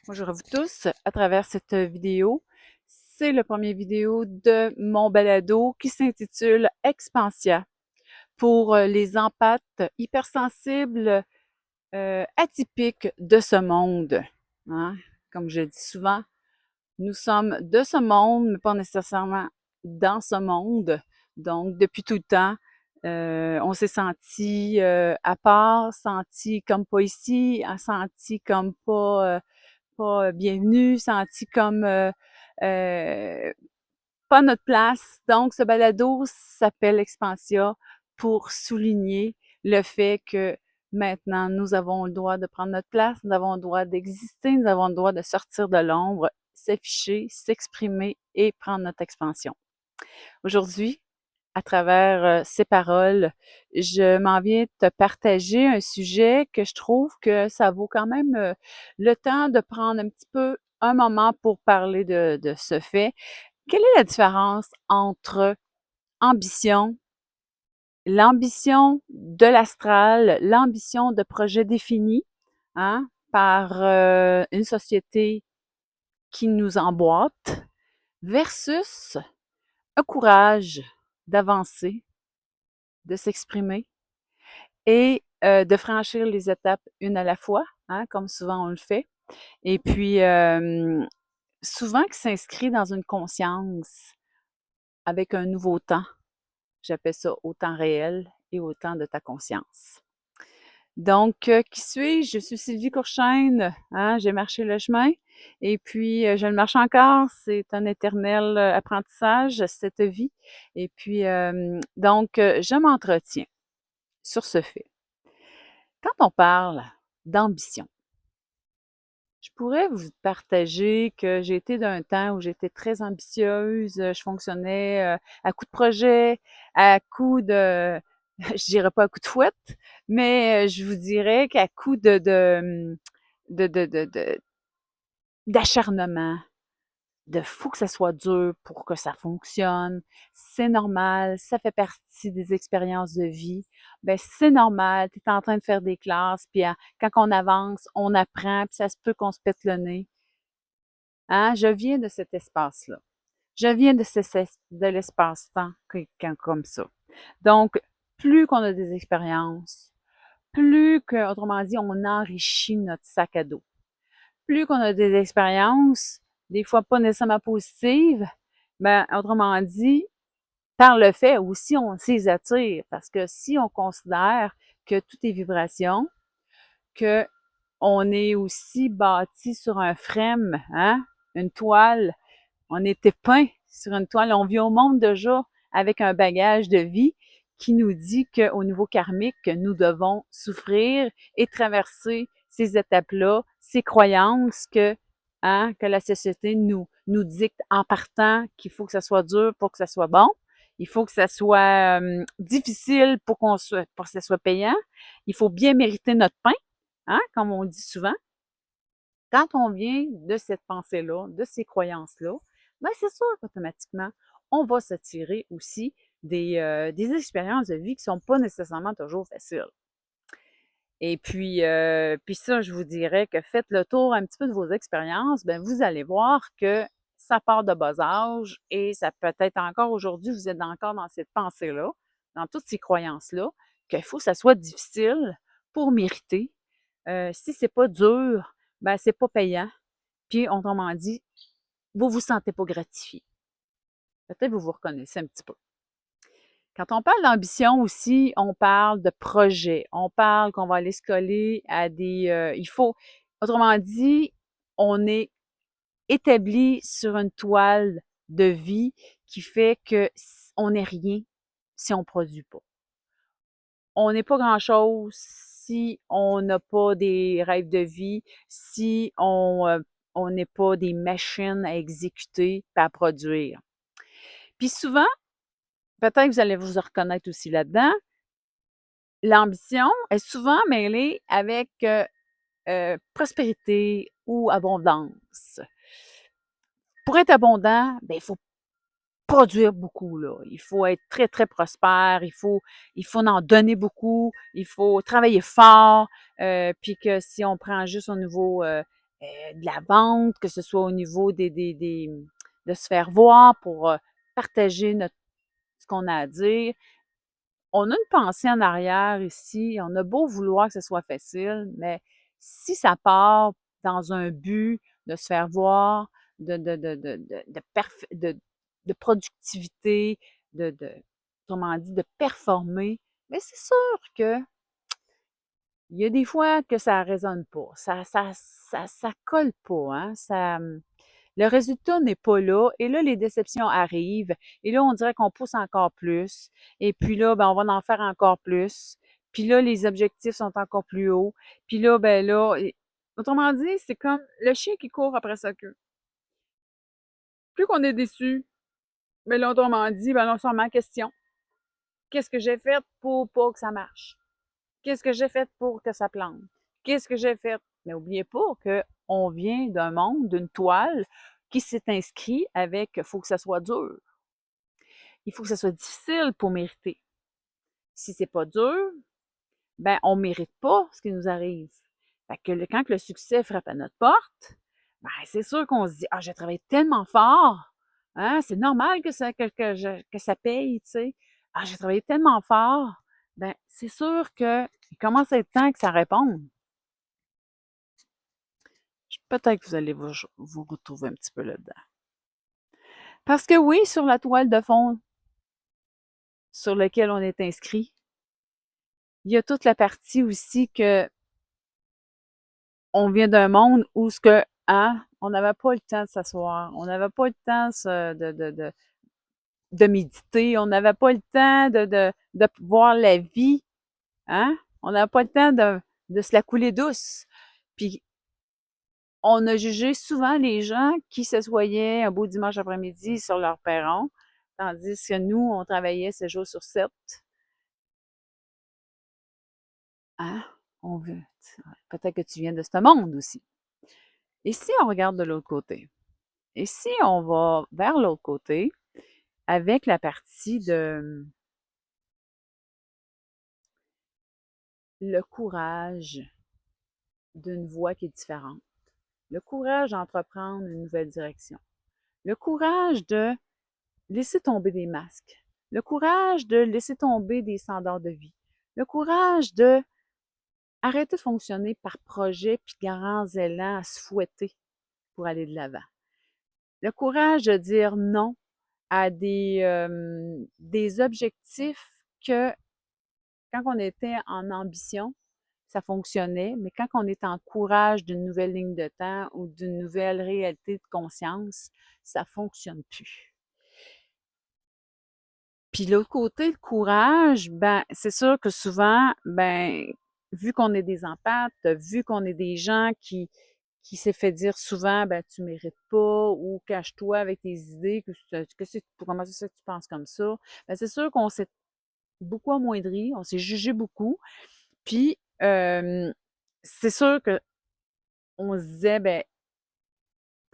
Bonjour à vous tous. À travers cette vidéo, c'est le premier vidéo de mon balado qui s'intitule Expansia pour les empathes hypersensibles atypiques de ce monde. Hein? Comme je dis souvent, nous sommes de ce monde, mais pas nécessairement dans ce monde. Donc, depuis tout le temps, on s'est senti à part, senti comme pas ici, senti comme pas bienvenue, senti comme pas notre place. Donc, ce balado s'appelle Expansia pour souligner le fait que maintenant, nous avons le droit de prendre notre place, nous avons le droit d'exister, nous avons le droit de sortir de l'ombre, s'afficher, s'exprimer et prendre notre expansion. Aujourd'hui, à travers ces paroles, je m'en viens te partager un sujet que je trouve que ça vaut quand même le temps de prendre un petit peu un moment pour parler de ce fait. Quelle est la différence entre ambition, l'ambition de l'astral, l'ambition de projet défini hein, par une société qui nous emboîte versus un courage d'avancer, de s'exprimer et de franchir les étapes une à la fois, hein, comme souvent on le fait. Et puis, souvent qui s'inscrit dans une conscience avec un nouveau temps. J'appelle ça au temps réel et au temps de ta conscience. Donc, qui suis-je? Je suis Sylvie Courchaine, hein, j'ai marché le chemin et puis je le marche encore. C'est un éternel apprentissage, cette vie. Et puis, donc, je m'entretiens sur ce fait. Quand on parle d'ambition, je pourrais vous partager que j'ai été d'un temps où j'étais très ambitieuse, je fonctionnais à coup de projet, à coup de, je dirais pas à coup de fouette, mais je vous dirais qu'à coup de, de, de, de- d'acharnement, de faut que ça soit dur pour que ça fonctionne. C'est normal, ça fait partie des expériences de vie. Ben c'est normal, tu es en train de faire des classes, puis quand on avance, on apprend, puis ça se peut qu'on se pète le nez. Hein? Je viens de cet espace-là. Je viens de l'espace-temps comme ça. Donc, plus qu'on a des expériences, plus que, autrement dit, on enrichit notre sac à dos. Plus qu'on a des expériences, des fois pas nécessairement positives, ben, autrement dit, par le fait aussi, on s'y attire. Parce que si on considère que tout est vibration, que on est aussi bâti sur un frame, hein, une toile, on était peint sur une toile, on vit au monde déjà avec un bagage de vie qui nous dit qu'au niveau karmique, que nous devons souffrir et traverser ces étapes-là, ces croyances que la société nous dicte en partant qu'il faut que ça soit dur pour que ça soit bon. Il faut que ça soit difficile pour que ça soit payant. Il faut bien mériter notre pain, hein, comme on dit souvent. Quand on vient de cette pensée-là, de ces croyances-là, ben c'est sûr qu'automatiquement, on va s'attirer aussi des expériences de vie qui ne sont pas nécessairement toujours faciles. Et puis ça, je vous dirais que faites le tour un petit peu de vos expériences, ben vous allez voir que ça part de bas âge et ça peut être encore aujourd'hui, vous êtes encore dans cette pensée-là, dans toutes ces croyances-là, qu'il faut que ça soit difficile pour mériter. Si c'est pas dur, ben c'est pas payant. Puis, autrement dit, vous vous sentez pas gratifié. Peut-être que vous vous reconnaissez un petit peu. Quand on parle d'ambition aussi, on parle de projet. On parle qu'on va aller se coller à il faut, autrement dit, on est établi sur une toile de vie qui fait que on n'est rien si on ne produit pas. On n'est pas grand-chose si on n'a pas des rêves de vie, si on n'est pas des machines à exécuter et à produire. Puis souvent, peut-être que vous allez vous reconnaître aussi là-dedans, l'ambition est souvent mêlée avec prospérité ou abondance. Pour être abondant, ben, il faut produire beaucoup, là. Il faut être très, très prospère, il faut en donner beaucoup, il faut travailler fort, puis que si on prend juste au niveau de la vente, que ce soit au niveau de se faire voir pour partager ce qu'on a à dire. On a une pensée en arrière ici, on a beau vouloir que ce soit facile, mais si ça part dans un but de se faire voir, de productivité, autrement dit, de performer, mais c'est sûr que il y a des fois que ça résonne pas, ça colle pas, hein, le résultat n'est pas là et là, les déceptions arrivent et là, on dirait qu'on pousse encore plus et puis là, ben, on va en faire encore plus. Puis là, les objectifs sont encore plus hauts. Puis là, ben là, autrement dit, c'est comme le chien qui court après sa queue. Plus qu'on est déçu, mais là, autrement dit, ben là, on se remet en question. Qu'est-ce que j'ai fait pour pas que ça marche? Qu'est-ce que j'ai fait pour que ça plante? Qu'est-ce que j'ai fait? Mais n'oubliez pas qu'on vient d'un monde, d'une toile qui s'est inscrit avec il faut que ça soit dur. Il faut que ça soit difficile pour mériter. Si c'est pas dur, ben on mérite pas ce qui nous arrive. Fait que quand le succès frappe à notre porte, ben c'est sûr qu'on se dit ah j'ai travaillé tellement fort, hein, c'est normal que ça paye, tu sais. Ah j'ai travaillé tellement fort, ben c'est sûr que il commence à être temps que ça réponde. Peut-être que vous allez vous retrouver un petit peu là-dedans. Parce que oui, sur la toile de fond sur laquelle on est inscrit, il y a toute la partie aussi que on vient d'un monde où ce que, hein, on n'avait pas le temps de s'asseoir, on n'avait pas le temps de méditer, on n'avait pas le temps de voir la vie, hein? On n'avait pas le temps de se la couler douce. Puis on a jugé souvent les gens qui s'assoyaient un beau dimanche après-midi sur leur perron, tandis que nous, on travaillait 7 jours sur 7. Hein? On veut. Peut-être que tu viens de ce monde aussi. Et si on regarde de l'autre côté? Et si on va vers l'autre côté avec la partie de le courage d'une voie qui est différente, le courage d'entreprendre une nouvelle direction, le courage de laisser tomber des masques, le courage de laisser tomber des standards de vie, le courage de arrêter de fonctionner par projet puis grands élans à se fouetter pour aller de l'avant. Le courage de dire non à des objectifs que quand on était en ambition, ça fonctionnait, mais quand on est en courage d'une nouvelle ligne de temps ou d'une nouvelle réalité de conscience, ça ne fonctionne plus. Puis l'autre côté, le courage, ben c'est sûr que souvent, ben vu qu'on est des empathes, vu qu'on est des gens qui s'est fait dire souvent, ben tu mérites pas ou cache-toi avec tes idées, comment ça que tu penses comme ça, ben c'est sûr qu'on s'est beaucoup amoindri, on s'est jugé beaucoup, puis c'est sûr que on se disait, ben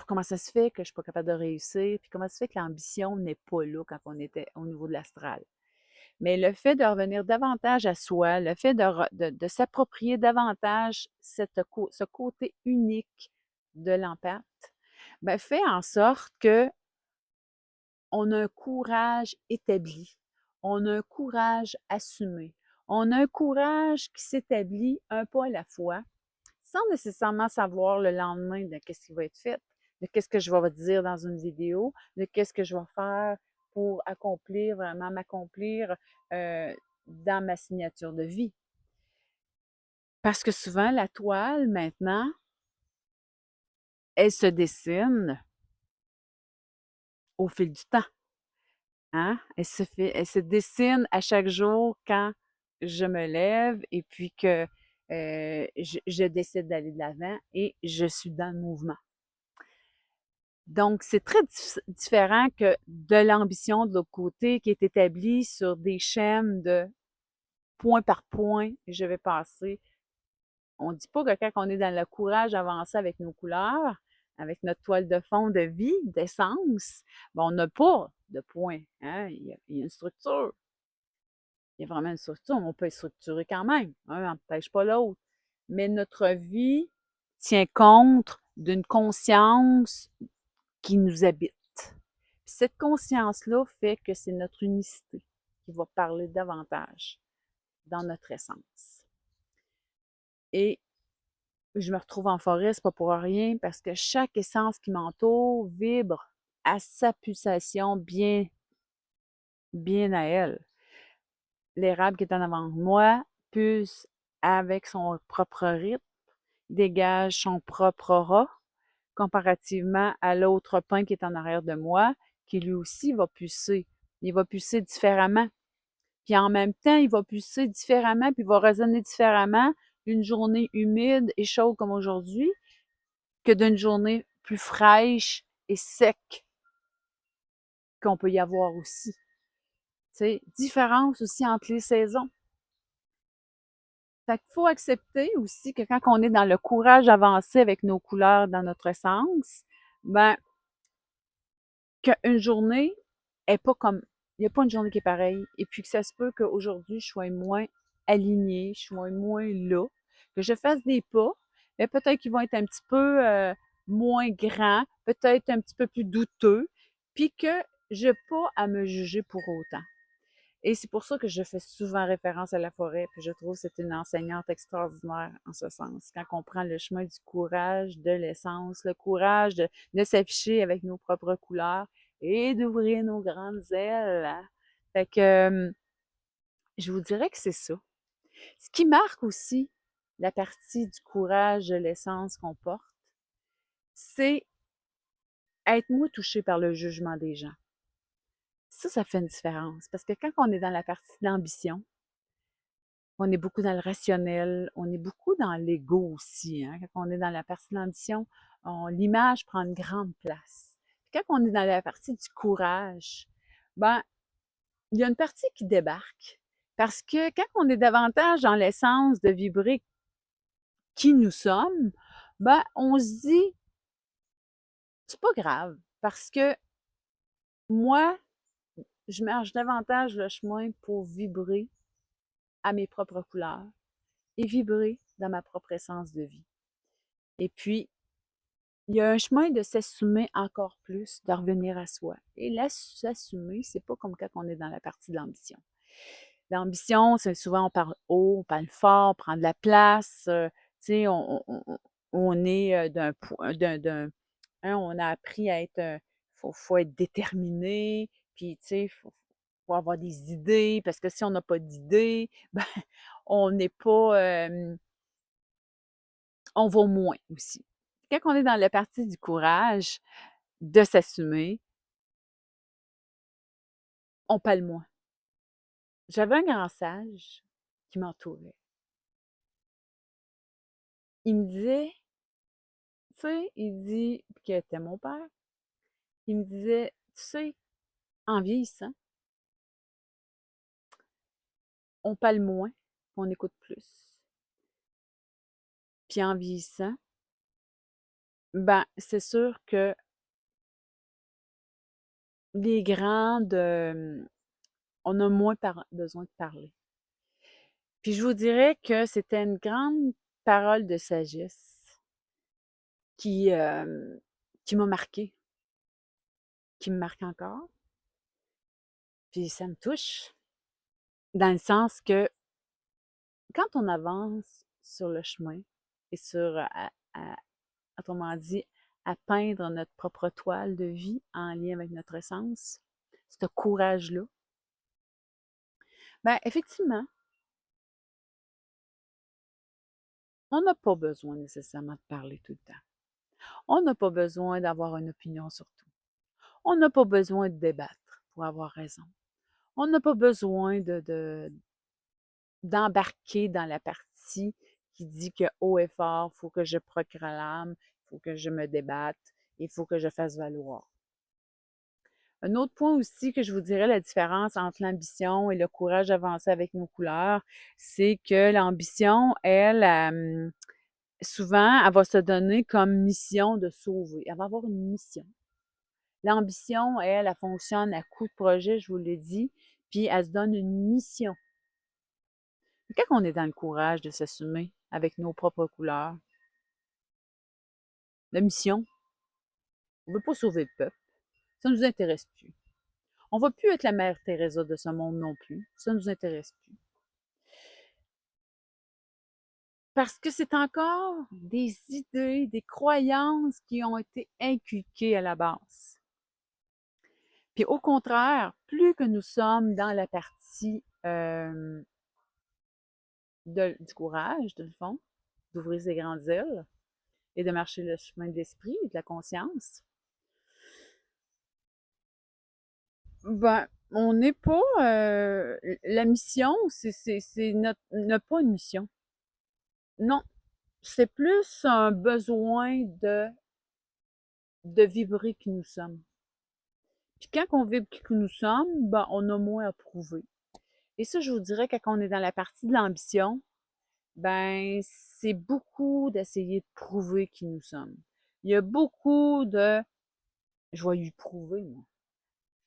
comment ça se fait que je suis pas capable de réussir, puis comment ça se fait que l'ambition n'est pas là quand on était au niveau de l'astral. Mais le fait de revenir davantage à soi, le fait de s'approprier davantage ce côté unique de l'empathe, ben, fait en sorte que on a un courage établi, on a un courage assumé, on a un courage qui s'établit un pas à la fois, sans nécessairement savoir le lendemain de qu'est-ce qui va être fait, de qu'est-ce que je vais dire dans une vidéo, de qu'est-ce que je vais faire pour accomplir, vraiment m'accomplir dans ma signature de vie. Parce que souvent, la toile, maintenant, elle se dessine au fil du temps. Hein? Elle se dessine à chaque jour quand je me lève et puis que je décide d'aller de l'avant et je suis dans le mouvement. Donc, c'est très différent que de l'ambition de l'autre côté qui est établie sur des schèmes de point par point, je vais passer. On ne dit pas que quand on est dans le courage d'avancer avec nos couleurs, avec notre toile de fond de vie, d'essence, ben on n'a pas de point. Hein? Il y a une structure. Il y a vraiment une structure. On peut être structuré quand même. Un n'empêche pas l'autre. Mais notre vie tient compte d'une conscience qui nous habite. Puis cette conscience-là fait que c'est notre unicité qui va parler davantage dans notre essence. Et je me retrouve en forêt, c'est pas pour rien, parce que chaque essence qui m'entoure vibre à sa pulsation bien à elle. L'érable qui est en avant de moi pulse avec son propre rythme, dégage son propre aura, comparativement à l'autre pin qui est en arrière de moi, qui lui aussi va pulser. Il va pulser différemment. Puis en même temps, il va pulser différemment, puis il va résonner différemment d'une journée humide et chaude comme aujourd'hui que d'une journée plus fraîche et sec qu'on peut y avoir aussi. Tu différence aussi entre les saisons. Fait qu'il faut accepter aussi que quand on est dans le courage avancé avec nos couleurs dans notre essence, ben, qu'une journée est pas comme, il n'y a pas une journée qui est pareille. Et puis que ça se peut qu'aujourd'hui, je sois moins alignée, je sois moins là, que je fasse des pas, mais peut-être qu'ils vont être un petit peu moins grands, peut-être un petit peu plus douteux, puis que je n'ai pas à me juger pour autant. Et c'est pour ça que je fais souvent référence à la forêt, puis je trouve que c'est une enseignante extraordinaire en ce sens. Quand on prend le chemin du courage, de l'essence, le courage de s'afficher avec nos propres couleurs et d'ouvrir nos grandes ailes. Hein. Fait que je vous dirais que c'est ça. Ce qui marque aussi la partie du courage, de l'essence qu'on porte, c'est être moins touché par le jugement des gens. Ça fait une différence. Parce que quand on est dans la partie d'ambition, on est beaucoup dans le rationnel, on est beaucoup dans l'ego aussi. Hein? Quand on est dans la partie de l'ambition, l'image prend une grande place. Puis quand on est dans la partie du courage, ben, il y a une partie qui débarque. Parce que quand on est davantage dans l'essence de vibrer qui nous sommes, ben, on se dit, c'est pas grave. Parce que moi, je marche davantage le chemin pour vibrer à mes propres couleurs et vibrer dans ma propre essence de vie. Et puis, il y a un chemin de s'assumer encore plus, de revenir à soi. Et là, s'assumer, c'est pas comme quand on est dans la partie de l'ambition. L'ambition, c'est souvent on parle haut, on parle fort, on prend de la place, tu sais, on est on a appris à être, faut être déterminé, puis tu sais, faut avoir des idées, parce que si on n'a pas d'idées, ben, on n'est pas, on vaut moins aussi. Quand on est dans la partie du courage, de s'assumer, on parle moins. J'avais un grand sage qui m'entourait. Il me disait, tu sais, il dit, qui était mon père, il me disait, tu sais, en vieillissant, on parle moins, on écoute plus. Puis en vieillissant, ben, c'est sûr que les grandes, on a moins besoin de parler. Puis je vous dirais que c'était une grande parole de sagesse qui, euh, qui m'a marquée, qui me marque encore. Puis ça me touche, dans le sens que quand on avance sur le chemin et sur, autrement dit, à peindre notre propre toile de vie en lien avec notre essence, ce courage-là, ben effectivement, on n'a pas besoin nécessairement de parler tout le temps. On n'a pas besoin d'avoir une opinion sur tout. On n'a pas besoin de débattre pour avoir raison. On n'a pas besoin d'embarquer dans la partie qui dit que haut et fort, il faut que je proclame, il faut que je me débatte, il faut que je fasse valoir. Un autre point aussi que je vous dirais la différence entre l'ambition et le courage d'avancer avec nos couleurs, c'est que l'ambition, elle, souvent, elle va se donner comme mission de sauver. Elle va avoir une mission. L'ambition, elle fonctionne à coup de projet, je vous l'ai dit, puis elle se donne une mission. Quand on est dans le courage de s'assumer avec nos propres couleurs, la mission. On veut pas sauver le peuple. Ça nous intéresse plus. On va plus être la mère Teresa de ce monde non plus. Ça nous intéresse plus. Parce que c'est encore des idées, des croyances qui ont été inculquées à la base. Puis au contraire, plus que nous sommes dans la partie du courage, de le fond, d'ouvrir ses grandes ailes et de marcher le chemin de l'esprit et de la conscience, ben, on n'est pas... la mission, n'a pas une mission. Non, c'est plus un besoin de vibrer qui nous sommes. Puis quand on vibre qui nous sommes, ben, on a moins à prouver. Et ça, je vous dirais, quand on est dans la partie de l'ambition, ben, c'est beaucoup d'essayer de prouver qui nous sommes. Il y a beaucoup de je vais lui prouver, moi.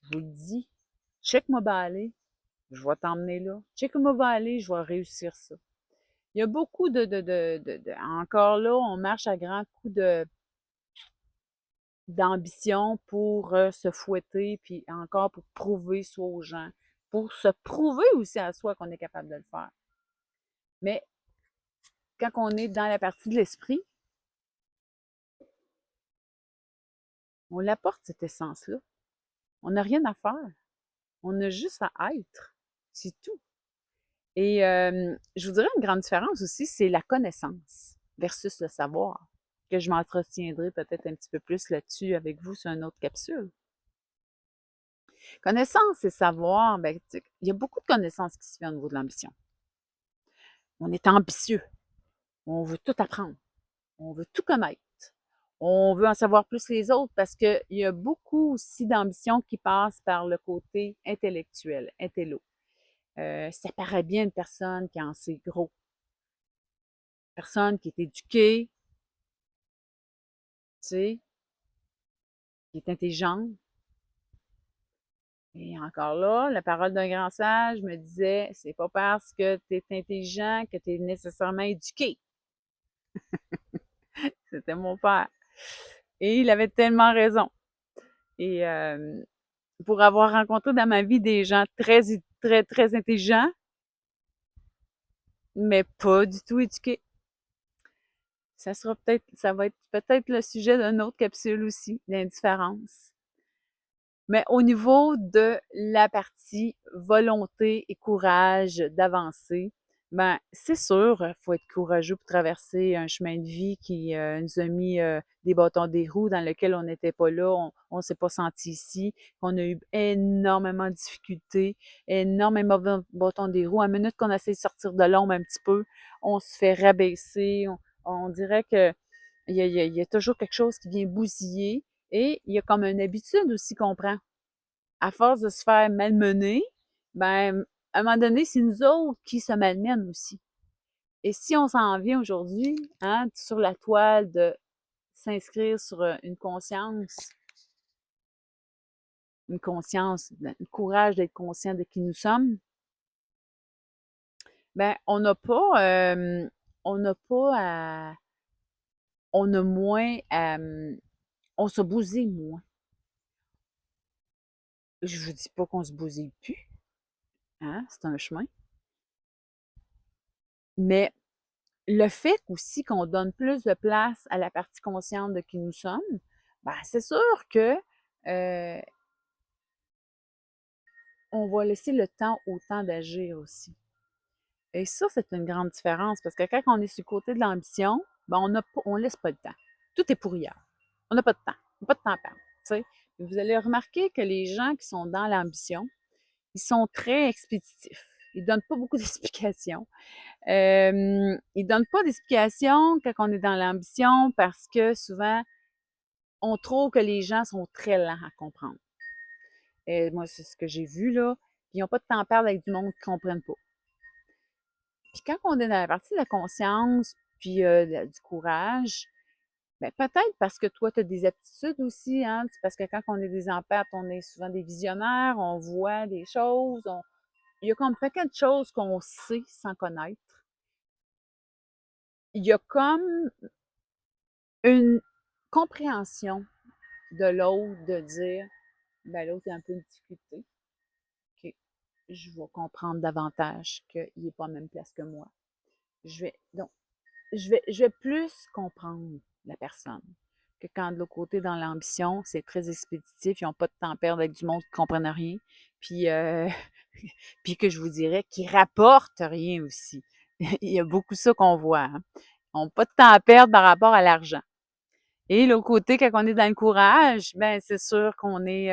Je vous le dis. Check-moi va aller, je vais t'emmener là. Check-moi va aller, je vais réussir ça. Il y a beaucoup encore là, on marche à grands coups d'ambition pour se fouetter, puis encore pour prouver soit aux gens, pour se prouver aussi à soi qu'on est capable de le faire. Mais quand on est dans la partie de l'esprit, on l'apporte cette essence-là. On n'a rien à faire. On a juste à être. C'est tout. Et je vous dirais une grande différence aussi, c'est la connaissance versus le savoir, que je m'entretiendrai peut-être un petit peu plus là-dessus avec vous sur une autre capsule. Connaissance et savoir, ben, il y a beaucoup de connaissances qui se font au niveau de l'ambition. On est ambitieux. On veut tout apprendre. On veut tout connaître. On veut en savoir plus les autres parce qu'il y a beaucoup aussi d'ambition qui passe par le côté intellectuel, intello. Ça paraît bien une personne qui en sait gros. Une personne qui est éduquée, tu sais, qui est intelligente. Et encore là, la parole d'un grand sage me disait, c'est pas parce que tu es intelligent que tu es nécessairement éduqué. C'était mon père. Et il avait tellement raison. Et pour avoir rencontré dans ma vie des gens très, très, très intelligents, mais pas du tout éduqués. Ça va être peut-être le sujet d'une autre capsule aussi, l'indifférence. Mais au niveau de la partie volonté et courage d'avancer, ben c'est sûr, il faut être courageux pour traverser un chemin de vie qui nous a mis des bâtons des roues dans lequel on n'était pas là, on s'est pas senti ici, qu'on a eu énormément de difficultés, énormément de bâtons des roues. À la minute qu'on essaie de sortir de l'ombre un petit peu, on se fait rabaisser, on dirait que il y a toujours quelque chose qui vient bousiller et il y a comme une habitude aussi qu'on prend. À force de se faire malmener, ben, à un moment donné, c'est nous autres qui se malmènent aussi. Et si on s'en vient aujourd'hui, hein, sur la toile de s'inscrire sur une conscience, le courage d'être conscient de qui nous sommes, ben, on n'a pas à, on a moins à, on se bousille moins. Je vous dis pas qu'on se bousille plus, hein, c'est un chemin. Mais le fait aussi qu'on donne plus de place à la partie consciente de qui nous sommes, ben, c'est sûr que euh, on va laisser le temps au temps d'agir aussi. Et ça, c'est une grande différence parce que quand on est sur le côté de l'ambition, ben on laisse pas le temps. Tout est pour hier. On n'a pas de temps. On n'a pas de temps à perdre. T'sais. Vous allez remarquer que les gens qui sont dans l'ambition, ils sont très expéditifs. Ils donnent pas beaucoup d'explications. Ils donnent pas d'explications quand on est dans l'ambition parce que souvent, on trouve que les gens sont très lents à comprendre. Et moi, c'est ce que j'ai vu, là. Puis ils n'ont pas de temps à perdre avec du monde qui ne comprennent pas. Puis quand on est dans la partie de la conscience, puis du courage, ben peut-être parce que toi, tu as des aptitudes aussi, hein. C'est parce que quand on est des empathes, on est souvent des visionnaires, on voit des choses, il y a comme paquet de choses qu'on sait sans connaître. Il y a comme une compréhension de l'autre, de dire, ben l'autre est un peu une difficulté. OK, je vais comprendre davantage qu'il n'est pas à la même place que moi. Donc, je vais plus comprendre la personne que quand de l'autre côté, dans l'ambition, c'est très expéditif, ils n'ont pas de temps à perdre avec du monde qui ne comprennent rien, puis, puis que je vous dirais, qui rapporte rien aussi. Il y a beaucoup ça qu'on voit. Hein? Ils n'ont pas de temps à perdre par rapport à l'argent. Et l'autre côté, quand on est dans le courage, ben c'est sûr qu'on est...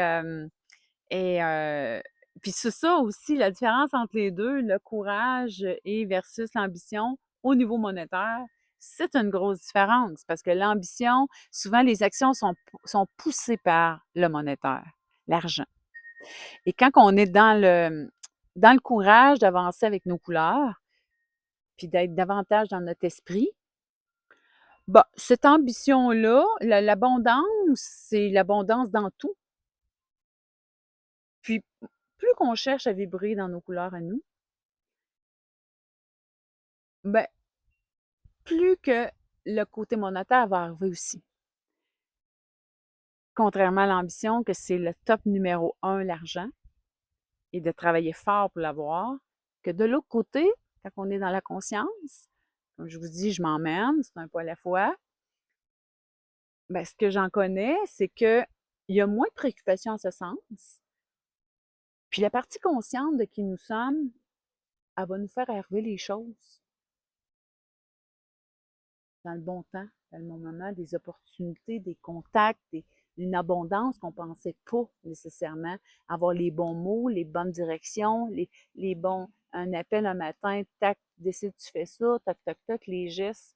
et puis c'est ça aussi, la différence entre les deux, le courage et versus l'ambition au niveau monétaire, c'est une grosse différence parce que l'ambition, souvent les actions sont poussées par le monétaire, l'argent. Et quand on est dans le courage d'avancer avec nos couleurs, puis d'être davantage dans notre esprit, bah, cette ambition-là, l'abondance, c'est l'abondance dans tout. Puis, plus qu'on cherche à vibrer dans nos couleurs à nous, ben, plus que le côté monétaire va arriver aussi. Contrairement à l'ambition, que c'est le top numéro un, l'argent, et de travailler fort pour l'avoir, que de l'autre côté, quand on est dans la conscience, comme je vous dis, je m'emmène, c'est un pas à la fois, ben, ce que j'en connais, c'est que il y a moins de préoccupations en ce sens. Puis la partie consciente de qui nous sommes, elle va nous faire arriver les choses dans le bon temps, dans le bon moment, des opportunités, des contacts, une abondance qu'on ne pensait pas nécessairement. Avoir les bons mots, les bonnes directions, les bons, un appel un matin, tac, décide, tu fais ça, tac, tac, tac, les gestes.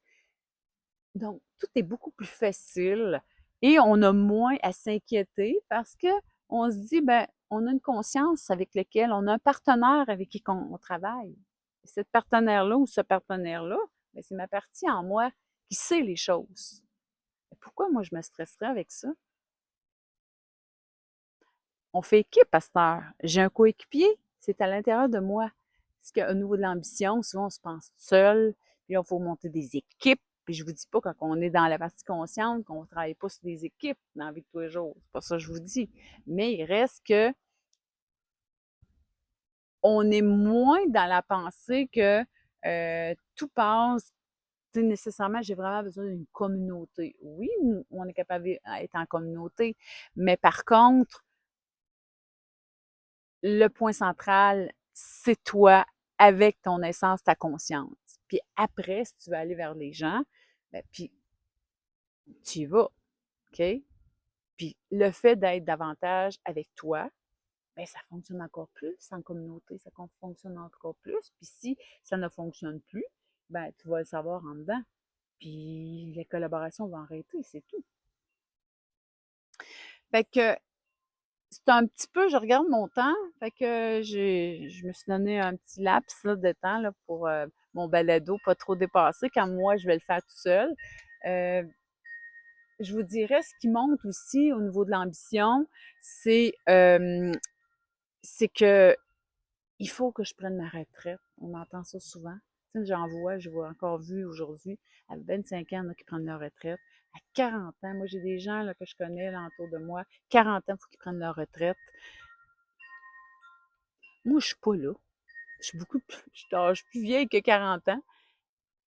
Donc, tout est beaucoup plus facile et on a moins à s'inquiéter parce que on se dit, ben, on a une conscience avec laquelle, on a un partenaire avec qui on travaille. Et cette partenaire-là ou ce partenaire-là, ben, c'est ma partie en moi qui sait les choses. Pourquoi moi je me stresserais avec ça? On fait équipe à cette heure. J'ai un coéquipier, c'est à l'intérieur de moi. Parce qu'au niveau de l'ambition, souvent on se pense seul, puis il faut monter des équipes. Puis je vous dis pas quand on est dans la partie consciente qu'on ne travaille pas sur des équipes dans la vie de tous les jours. C'est pas ça que je vous dis. Mais il reste que on est moins dans la pensée que tout passe. Nécessairement, j'ai vraiment besoin d'une communauté. Oui, on est capable d'être en communauté, mais par contre, le point central, c'est toi avec ton essence, ta conscience. Puis après, si tu veux aller vers les gens, ben, puis tu y vas, OK? Puis le fait d'être davantage avec toi, ben ça fonctionne encore plus en communauté, ça fonctionne encore plus. Puis si ça ne fonctionne plus, ben tu vas le savoir en dedans. Puis les collaborations vont arrêter, c'est tout. Fait que c'est un petit peu, je regarde mon temps, fait que je me suis donné un petit laps là, de temps là, pour mon balado, pas trop dépassé, quand moi je vais le faire tout seul. Euh, je vous dirais, ce qui monte aussi au niveau de l'ambition, c'est que il faut que je prenne ma retraite. On entend ça souvent. Tu sais, je vois encore vu aujourd'hui, à 25 ans, il y en a qui prennent leur retraite. À 40 ans, moi j'ai des gens là, que je connais là, autour de moi, 40 ans, il faut qu'ils prennent leur retraite. Moi, je suis pas là. Je suis beaucoup plus, je suis plus vieille que 40 ans.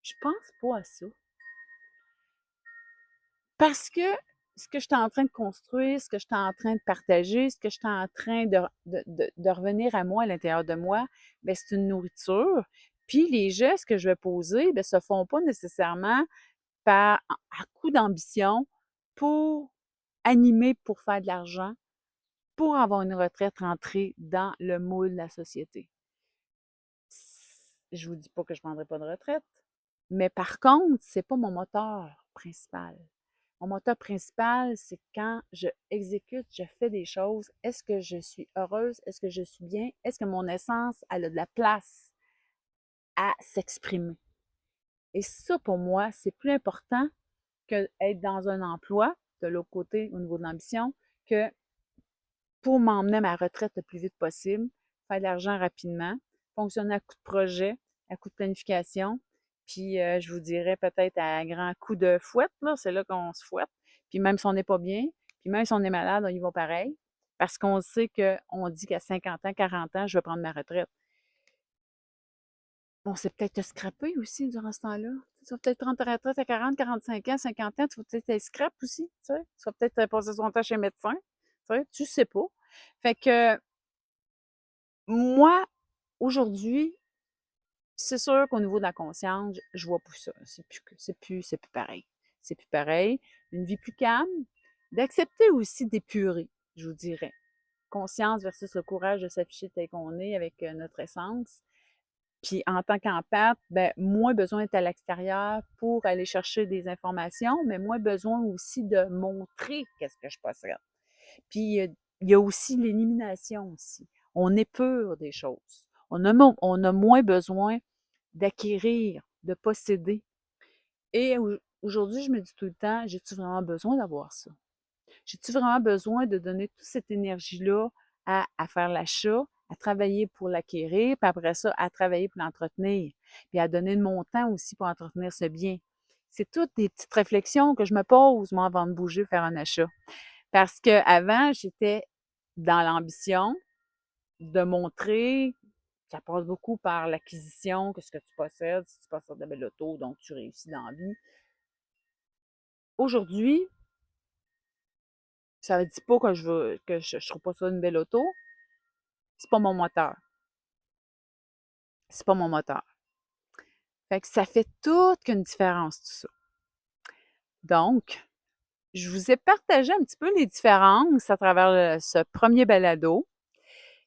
Je pense pas à ça. Parce que ce que je suis en train de construire, ce que je suis en train de partager, ce que je suis en train de revenir à moi, à l'intérieur de moi, bien, c'est une nourriture. Puis les gestes que je vais poser, bien, se font pas nécessairement à coup d'ambition pour animer, pour faire de l'argent, pour avoir une retraite rentrée dans le moule de la société. Je vous dis pas que je prendrai pas de retraite, mais par contre, c'est pas mon moteur principal. Mon moteur principal, c'est quand je exécute, je fais des choses. Est-ce que je suis heureuse? Est-ce que je suis bien? Est-ce que mon essence, elle a de la place à s'exprimer? Et ça, pour moi, c'est plus important que être dans un emploi, de l'autre côté, au niveau de l'ambition, que pour m'emmener à ma retraite le plus vite possible, faire de l'argent rapidement, fonctionner à coup de projet, à coup de planification, puis je vous dirais peut-être à grand coup de fouette, là, c'est là qu'on se fouette, puis même si on n'est pas bien, puis même si on est malade, on y va pareil, parce qu'on sait qu'on dit qu'à 50 ans, 40 ans, je vais prendre ma retraite. On s'est peut-être scrappé aussi durant ce temps-là. Tu vas peut-être prendre ta retraite à 40, 45 ans, 50 ans, tu vas peut-être être scrap aussi, tu sais. Tu vas peut-être passer son temps chez le médecin, tu sais pas. Fait que moi, aujourd'hui, c'est sûr qu'au niveau de la conscience, je vois plus ça. C'est plus pareil. C'est plus pareil. Une vie plus calme, d'accepter aussi d'épurer, je vous dirais. Conscience versus le courage de s'afficher tel qu'on est avec notre essence. Puis en tant qu'empathe, ben, moins besoin d'être à l'extérieur pour aller chercher des informations, mais moins besoin aussi de montrer qu'est-ce que je possède. Puis il y a aussi l'élimination aussi. On épure des choses. On a moins besoin d'acquérir, de posséder. Et aujourd'hui, je me dis tout le temps, j'ai-tu vraiment besoin d'avoir ça? J'ai-tu vraiment besoin de donner toute cette énergie-là à faire l'achat, à travailler pour l'acquérir, puis après ça, à travailler pour l'entretenir, puis à donner de mon temps aussi pour entretenir ce bien? C'est toutes des petites réflexions que je me pose, moi, avant de bouger, faire un achat. Parce qu'avant, j'étais dans l'ambition de montrer, ça passe beaucoup par l'acquisition, qu'est-ce que tu possèdes, si tu possèdes de belle auto, donc tu réussis dans la vie. Aujourd'hui, ça ne dit pas que je trouve pas ça une belle auto. C'est pas mon moteur. C'est pas mon moteur. Fait que ça fait toute qu'une différence, tout ça. Donc, je vous ai partagé un petit peu les différences à travers ce premier balado.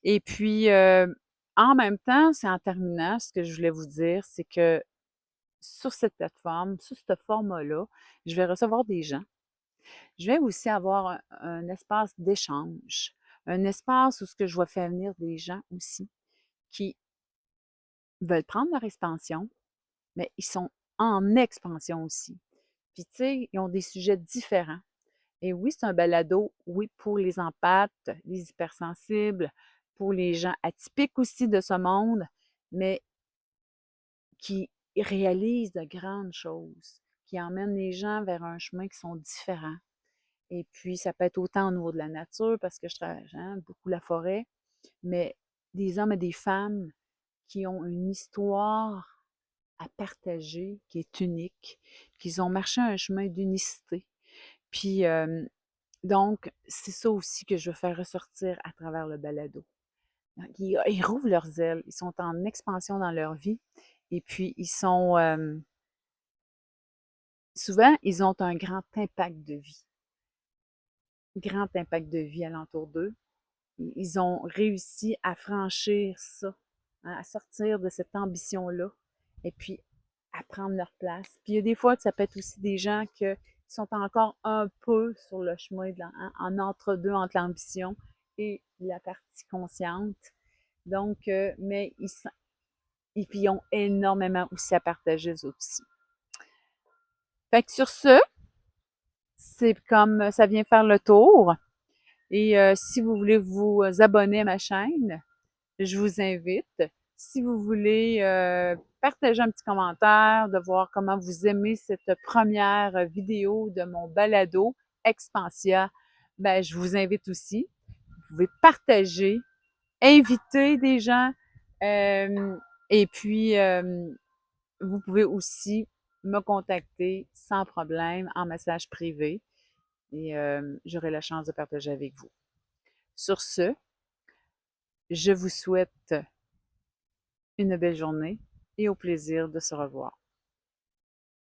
Et puis, en même temps, c'est en terminant, ce que je voulais vous dire, c'est que sur cette plateforme, sur ce format-là, je vais recevoir des gens. Je vais aussi avoir un espace d'échange, un espace où ce que je vais faire venir des gens aussi qui veulent prendre leur expansion, mais ils sont en expansion aussi. Puis, tu sais, ils ont des sujets différents. Et oui, c'est un balado, oui, pour les empathes, les hypersensibles, pour les gens atypiques aussi de ce monde, mais qui réalisent de grandes choses, qui emmènent les gens vers un chemin qui sont différents. Et puis, ça peut être autant au niveau de la nature, parce que je travaille beaucoup la forêt, mais des hommes et des femmes qui ont une histoire à partager, qui est unique, qu'ils ont marché un chemin d'unicité. Puis, donc, c'est ça aussi que je veux faire ressortir à travers le balado. Donc, ils rouvrent leurs ailes, ils sont en expansion dans leur vie, et puis ils sont, souvent, ils ont un grand impact de vie, alentour d'eux. Ils ont réussi à franchir ça, hein, à sortir de cette ambition-là, et puis à prendre leur place. Puis il y a des fois que ça peut être aussi des gens qui sont encore un peu sur le chemin en entre-deux entre l'ambition et la partie consciente. Donc, mais puis ils ont énormément aussi à partager eux aussi. Fait que sur ce, c'est comme ça vient faire le tour. Et si vous voulez vous abonner à ma chaîne, je vous invite. Si vous voulez partager un petit commentaire, de voir comment vous aimez cette première vidéo de mon balado Expansia, ben, je vous invite aussi. Vous pouvez partager, inviter des gens, et puis vous pouvez aussi me contacter sans problème en message privé et j'aurai la chance de partager avec vous. Sur ce, je vous souhaite une belle journée et au plaisir de se revoir.